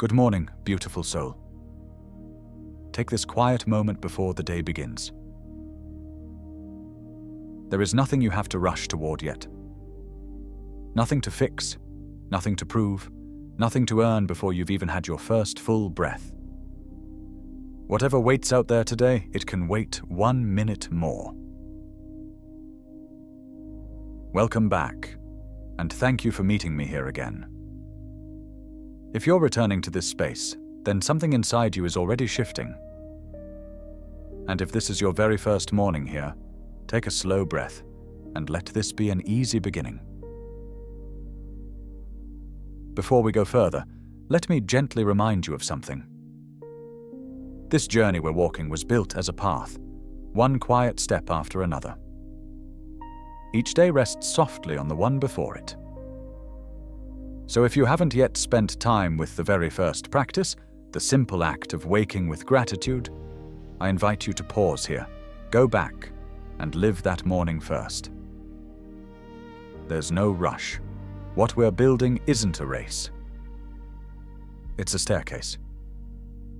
Good morning, beautiful soul. Take this quiet moment before the day begins. There is nothing you have to rush toward yet. Nothing to fix, nothing to prove, nothing to earn before you've even had your first full breath. Whatever waits out there today, it can wait 1 minute more. Welcome back, and thank you for meeting me here again. If you're returning to this space, then something inside you is already shifting. And if this is your very first morning here, take a slow breath and let this be an easy beginning. Before we go further, let me gently remind you of something. This journey we're walking was built as a path, one quiet step after another. Each day rests softly on the one before it. So if you haven't yet spent time with the very first practice, the simple act of waking with gratitude, I invite you to pause here, go back, and live that morning first. There's no rush. What we're building isn't a race. It's a staircase.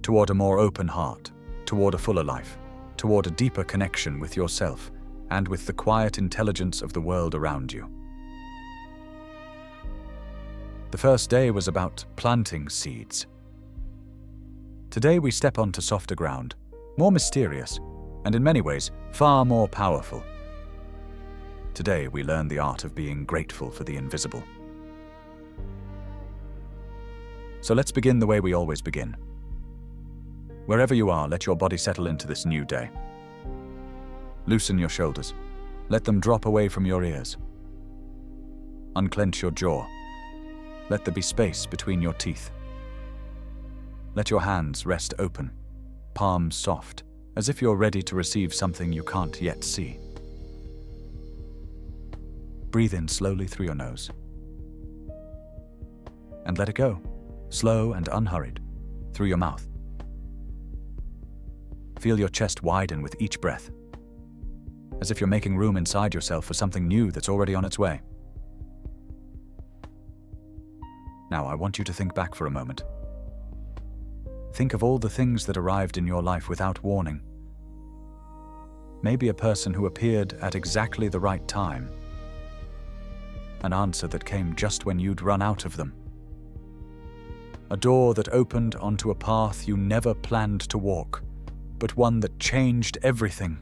Toward a more open heart, toward a fuller life, toward a deeper connection with yourself and with the quiet intelligence of the world around you. The first day was about planting seeds. Today we step onto softer ground, more mysterious, and in many ways far more powerful. Today we learn the art of being grateful for the invisible. So let's begin the way we always begin. Wherever you are, let your body settle into this new day. Loosen your shoulders. Let them drop away from your ears. Unclench your jaw. Let there be space between your teeth. Let your hands rest open, palms soft, as if you're ready to receive something you can't yet see. Breathe in slowly through your nose. And let it go, slow and unhurried, through your mouth. Feel your chest widen with each breath, as if you're making room inside yourself for something new that's already on its way. Now I want you to think back for a moment. Think of all the things that arrived in your life without warning. Maybe a person who appeared at exactly the right time. An answer that came just when you'd run out of them. A door that opened onto a path you never planned to walk, but one that changed everything.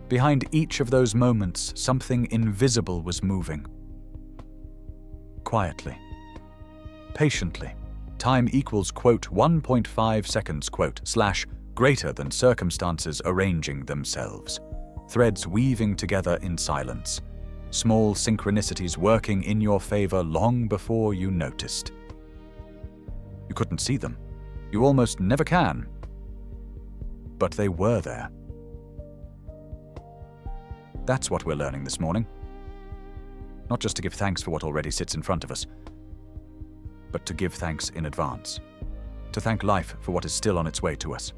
Behind each of those moments, something invisible was moving. Quietly, patiently, time equals, quote, 1.5 seconds, quote, / greater than circumstances arranging themselves, threads weaving together in silence, small synchronicities working in your favor long before you noticed. You couldn't see them. You almost never can. But they were there. That's what we're learning this morning. Not just to give thanks for what already sits in front of us, but to give thanks in advance. To thank life for what is still on its way to us.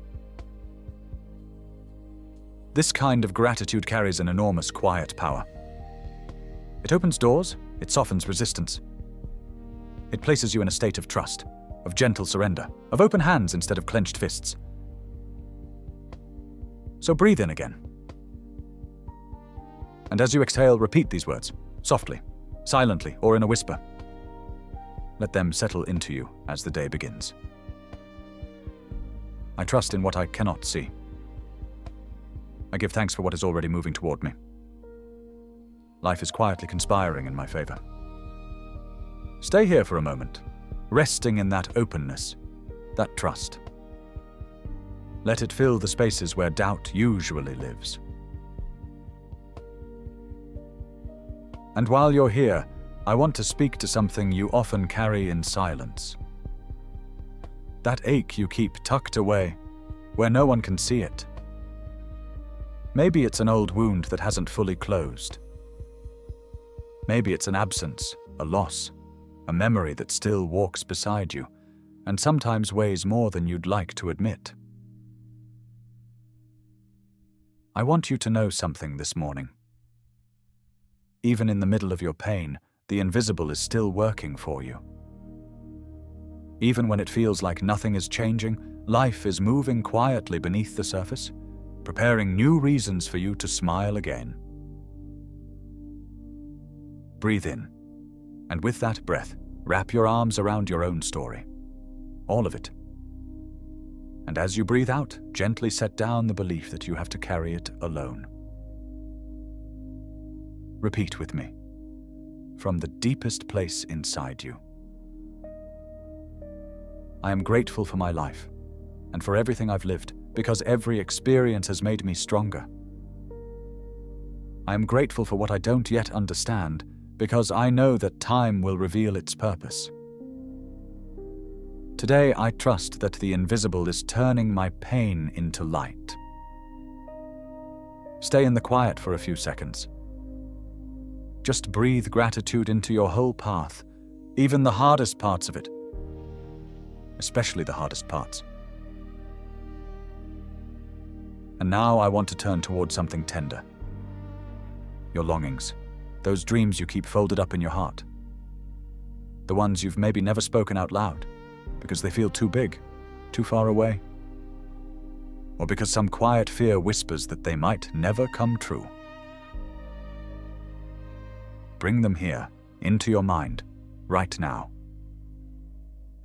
This kind of gratitude carries an enormous quiet power. It opens doors, it softens resistance. It places you in a state of trust, of gentle surrender, of open hands instead of clenched fists. So breathe in again. And as you exhale, repeat these words, softly, silently, or in a whisper. Let them settle into you as the day begins. I trust in what I cannot see. I give thanks for what is already moving toward me. Life is quietly conspiring in my favor. Stay here for a moment, resting in that openness, that trust. Let it fill the spaces where doubt usually lives. And while you're here, I want to speak to something you often carry in silence. That ache you keep tucked away, where no one can see it. Maybe it's an old wound that hasn't fully closed. Maybe it's an absence, a loss, a memory that still walks beside you, and sometimes weighs more than you'd like to admit. I want you to know something this morning. Even in the middle of your pain, the invisible is still working for you, Even when it feels like nothing is changing, life is moving quietly beneath the surface, preparing new reasons for you to smile again. Breathe in, and with that breath, wrap your arms around your own story. All of it. And as you breathe out, gently set down the belief that you have to carry it alone. Repeat with me, from the deepest place inside you. I am grateful for my life, and for everything I've lived, because every experience has made me stronger. I am grateful for what I don't yet understand, because I know that time will reveal its purpose. Today, I trust that the invisible is turning my pain into light. Stay in the quiet for a few seconds. Just breathe gratitude into your whole path, even the hardest parts of it, especially the hardest parts. And now I want to turn toward something tender. Your longings, those dreams you keep folded up in your heart. The ones you've maybe never spoken out loud, because they feel too big, too far away, or because some quiet fear whispers that they might never come true. Bring them here, into your mind, right now.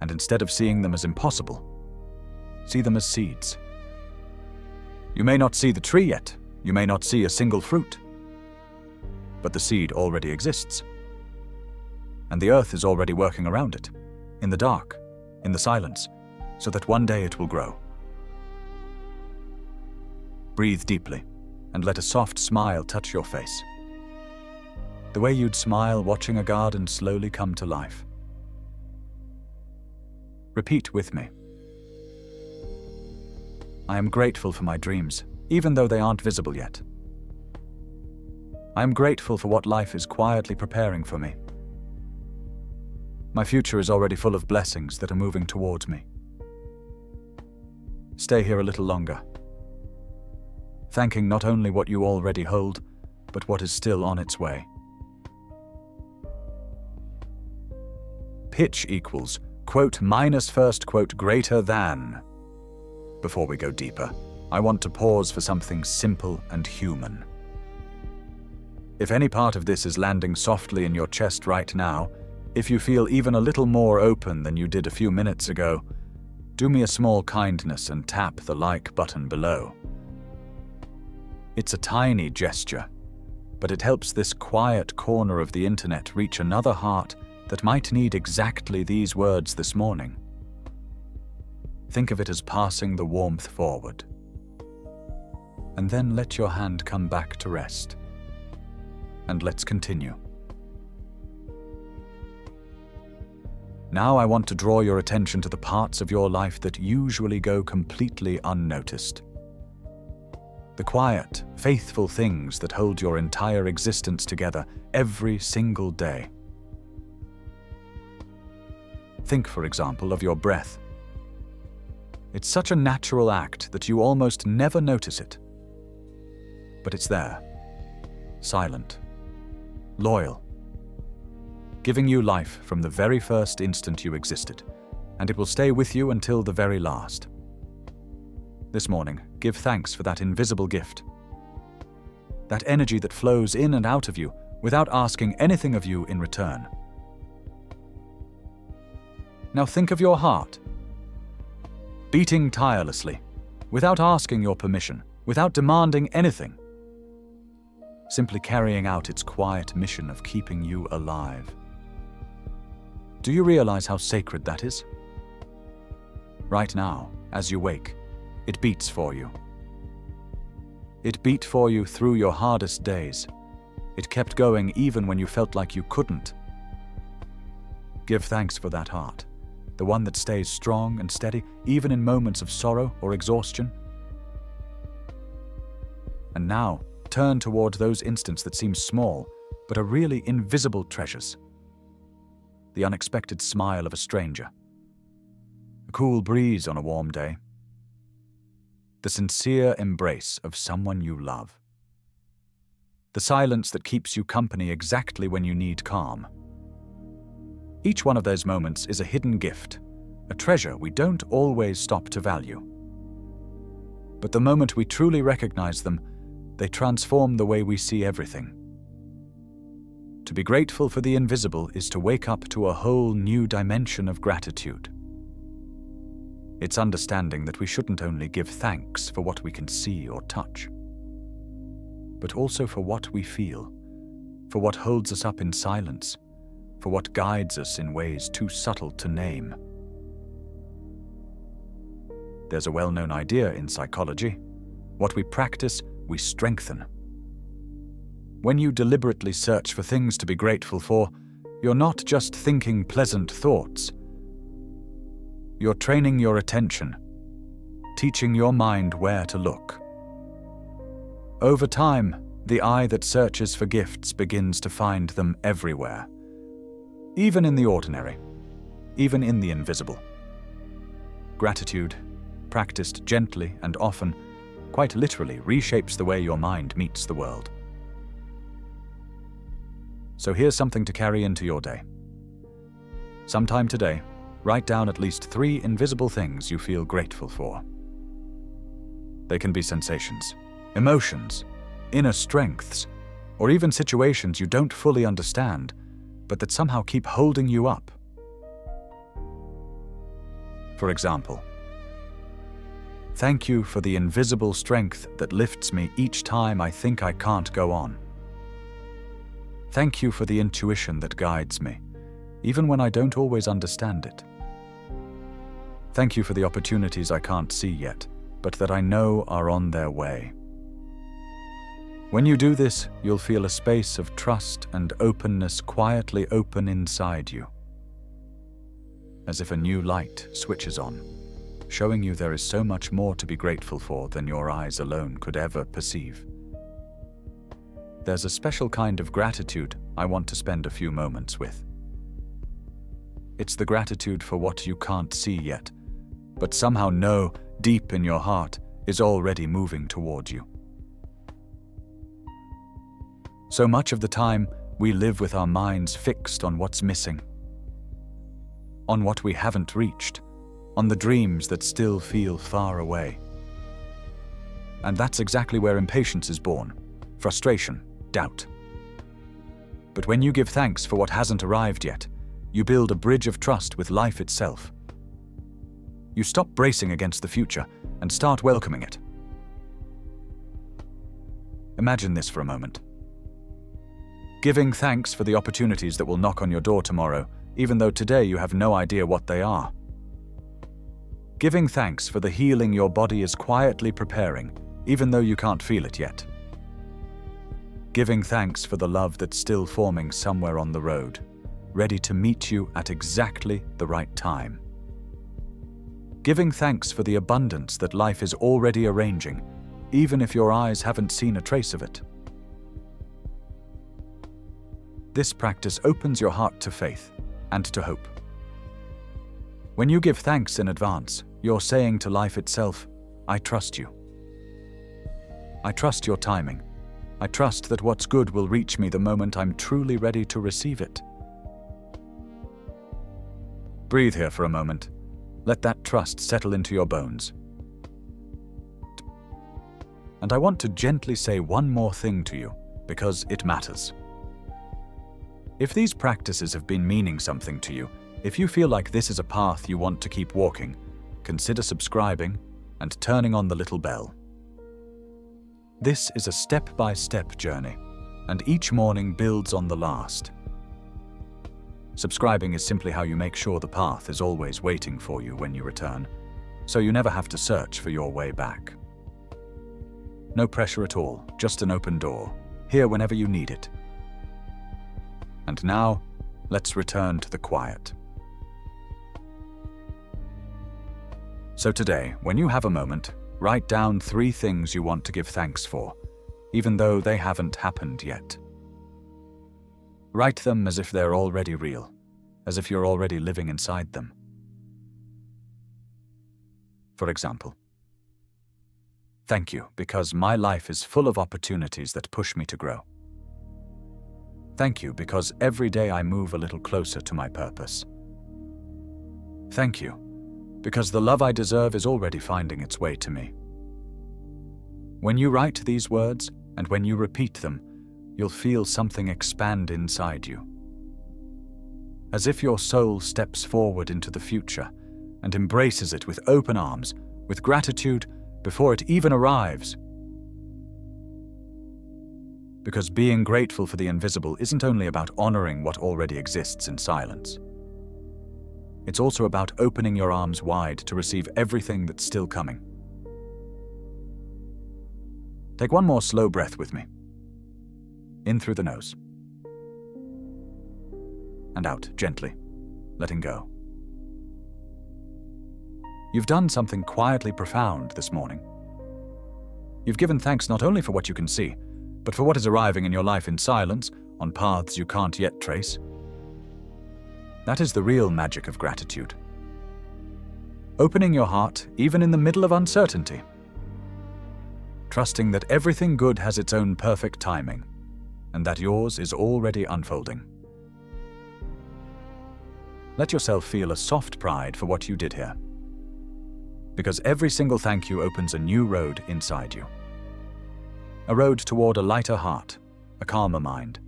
And instead of seeing them as impossible, see them as seeds. You may not see the tree yet, you may not see a single fruit, but the seed already exists. And the earth is already working around it, in the dark, in the silence, so that one day it will grow. Breathe deeply, and let a soft smile touch your face. The way you'd smile watching a garden slowly come to life. Repeat with me. I am grateful for my dreams, even though they aren't visible yet. I am grateful for what life is quietly preparing for me. My future is already full of blessings that are moving towards me. Stay here a little longer, thanking not only what you already hold, but what is still on its way. Pitch equals, quote, minus first, quote, greater than. Before we go deeper, I want to pause for something simple and human. If any part of this is landing softly in your chest right now, if you feel even a little more open than you did a few minutes ago, do me a small kindness and tap the like button below. It's a tiny gesture, but it helps this quiet corner of the internet reach another heart that might need exactly these words this morning. Think of it as passing the warmth forward. And then let your hand come back to rest. And let's continue. Now I want to draw your attention to the parts of your life that usually go completely unnoticed. The quiet, faithful things that hold your entire existence together every single day. Think, for example, of your breath. It's such a natural act that you almost never notice it. But it's there, silent, loyal, giving you life from the very first instant you existed, and it will stay with you until the very last. This morning, give thanks for that invisible gift, that energy that flows in and out of you without asking anything of you in return. Now think of your heart, beating tirelessly, without asking your permission, without demanding anything, simply carrying out its quiet mission of keeping you alive. Do you realize how sacred that is? Right now, as you wake, it beats for you. It beat for you through your hardest days. It kept going even when you felt like you couldn't. Give thanks for that heart, the one that stays strong and steady even in moments of sorrow or exhaustion. And now, turn toward those instants that seem small, but are really invisible treasures. The unexpected smile of a stranger, a cool breeze on a warm day, the sincere embrace of someone you love, the silence that keeps you company exactly when you need calm. Each one of those moments is a hidden gift, a treasure we don't always stop to value. But the moment we truly recognize them, they transform the way we see everything. To be grateful for the invisible is to wake up to a whole new dimension of gratitude. It's understanding that we shouldn't only give thanks for what we can see or touch, but also for what we feel, for what holds us up in silence, for what guides us in ways too subtle to name. There's a well-known idea in psychology: what we practice, we strengthen. When you deliberately search for things to be grateful for, you're not just thinking pleasant thoughts. You're training your attention, teaching your mind where to look. Over time, the eye that searches for gifts begins to find them everywhere, even in the ordinary, even in the invisible. Gratitude, practiced gently and often, quite literally reshapes the way your mind meets the world. So here's something to carry into your day. Sometime today, write down at least 3 invisible things you feel grateful for. They can be sensations, emotions, inner strengths, or even situations you don't fully understand, but that somehow keep holding you up. For example, thank you for the invisible strength that lifts me each time I think I can't go on. Thank you for the intuition that guides me, even when I don't always understand it. Thank you for the opportunities I can't see yet, but that I know are on their way. When you do this, you'll feel a space of trust and openness quietly open inside you, as if a new light switches on, showing you there is so much more to be grateful for than your eyes alone could ever perceive. There's a special kind of gratitude I want to spend a few moments with. It's the gratitude for what you can't see yet, but somehow know deep in your heart is already moving toward you. So much of the time, we live with our minds fixed on what's missing, on what we haven't reached, on the dreams that still feel far away. And that's exactly where impatience is born: frustration, doubt. But when you give thanks for what hasn't arrived yet, you build a bridge of trust with life itself. You stop bracing against the future and start welcoming it. Imagine this for a moment. Giving thanks for the opportunities that will knock on your door tomorrow, even though today you have no idea what they are. Giving thanks for the healing your body is quietly preparing, even though you can't feel it yet. Giving thanks for the love that's still forming somewhere on the road, ready to meet you at exactly the right time. Giving thanks for the abundance that life is already arranging, even if your eyes haven't seen a trace of it. This practice opens your heart to faith and to hope. When you give thanks in advance, you're saying to life itself, I trust you. I trust your timing. I trust that what's good will reach me the moment I'm truly ready to receive it. Breathe here for a moment. Let that trust settle into your bones. And I want to gently say one more thing to you, because it matters. If these practices have been meaning something to you, if you feel like this is a path you want to keep walking, consider subscribing and turning on the little bell. This is a step-by-step journey, and each morning builds on the last. Subscribing is simply how you make sure the path is always waiting for you when you return, so you never have to search for your way back. No pressure at all, just an open door, here whenever you need it. And now, let's return to the quiet. So today, when you have a moment, write down 3 things you want to give thanks for, even though they haven't happened yet. Write them as if they're already real, as if you're already living inside them. For example, thank you because my life is full of opportunities that push me to grow. Thank you because every day I move a little closer to my purpose. Thank you because the love I deserve is already finding its way to me. When you write these words, and when you repeat them, you'll feel something expand inside you. As if your soul steps forward into the future and embraces it with open arms, with gratitude before it even arrives. Because being grateful for the invisible isn't only about honoring what already exists in silence. It's also about opening your arms wide to receive everything that's still coming. Take one more slow breath with me. In through the nose. And out, gently, letting go. You've done something quietly profound this morning. You've given thanks not only for what you can see, but for what is arriving in your life in silence, on paths you can't yet trace. That is the real magic of gratitude. Opening your heart even in the middle of uncertainty. Trusting that everything good has its own perfect timing, and that yours is already unfolding. Let yourself feel a soft pride for what you did here. Because every single thank you opens a new road inside you. A road toward a lighter heart, a calmer mind,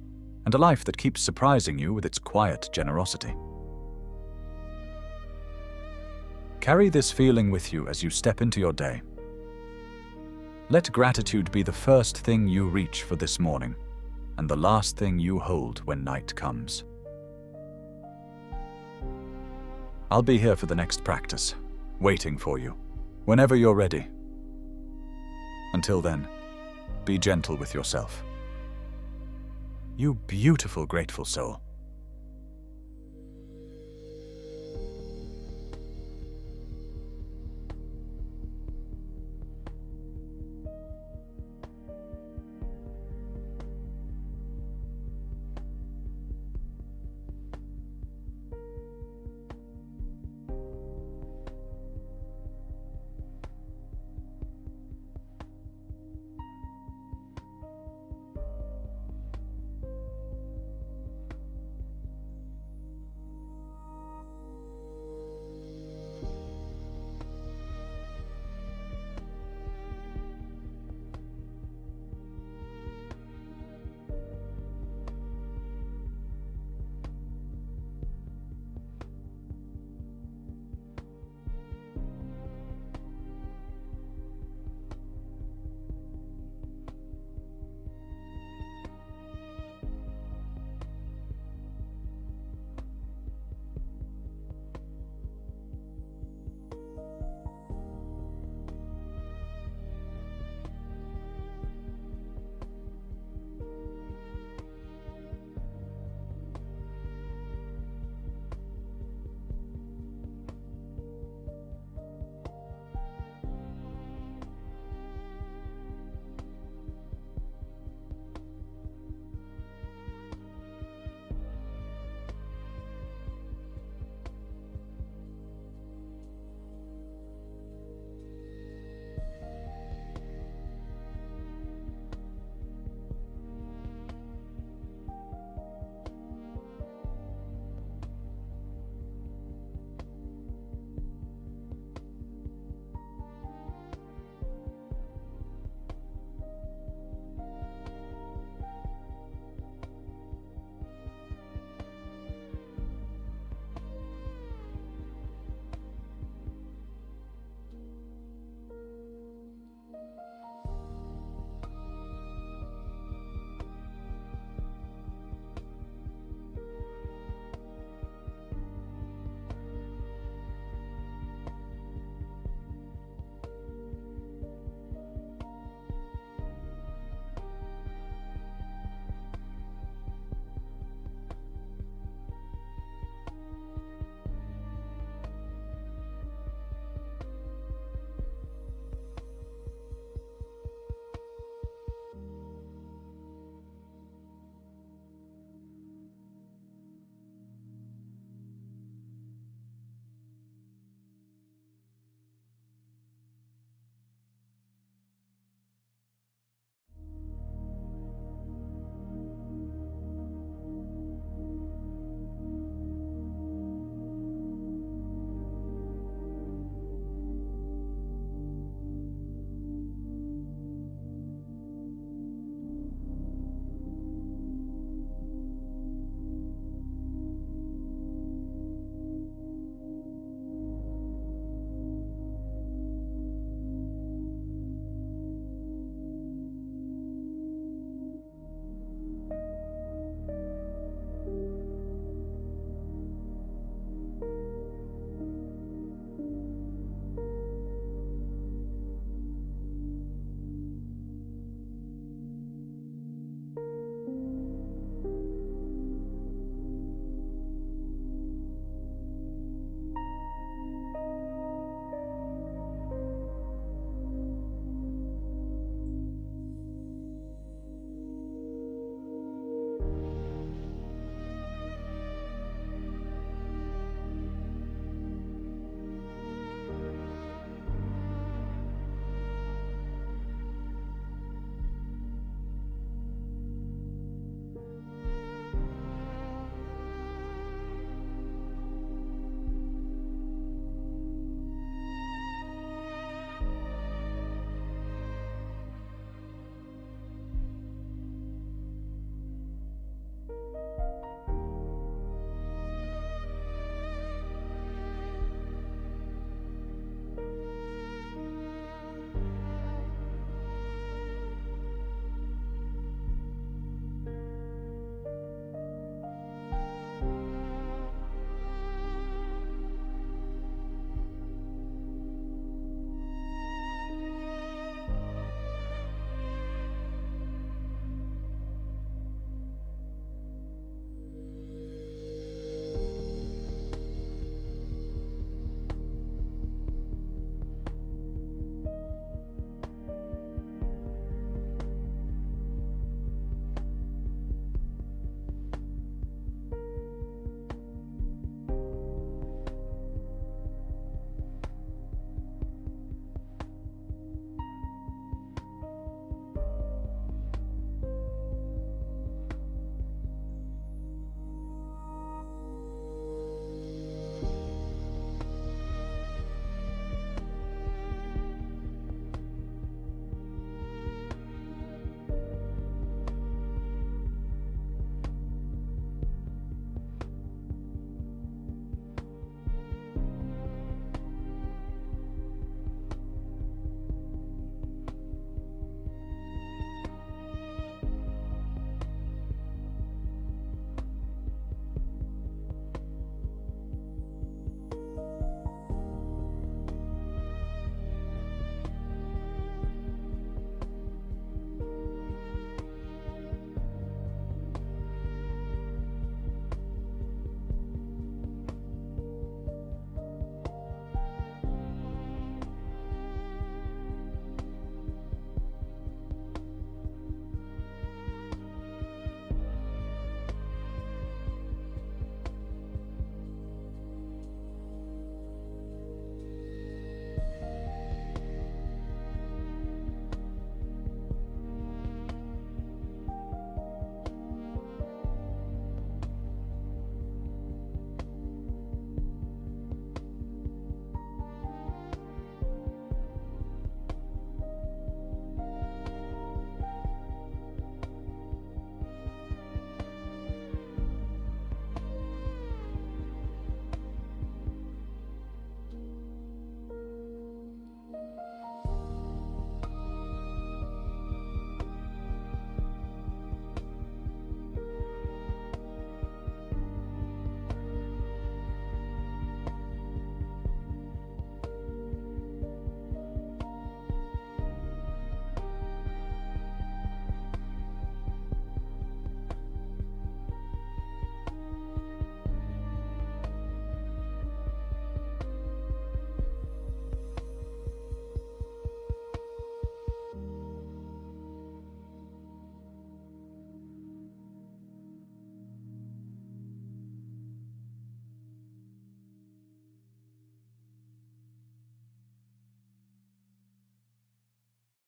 and a life that keeps surprising you with its quiet generosity. Carry this feeling with you as you step into your day. Let gratitude be the first thing you reach for this morning, and the last thing you hold when night comes. I'll be here for the next practice, waiting for you, whenever you're ready. Until then, be gentle with yourself. You beautiful, grateful soul.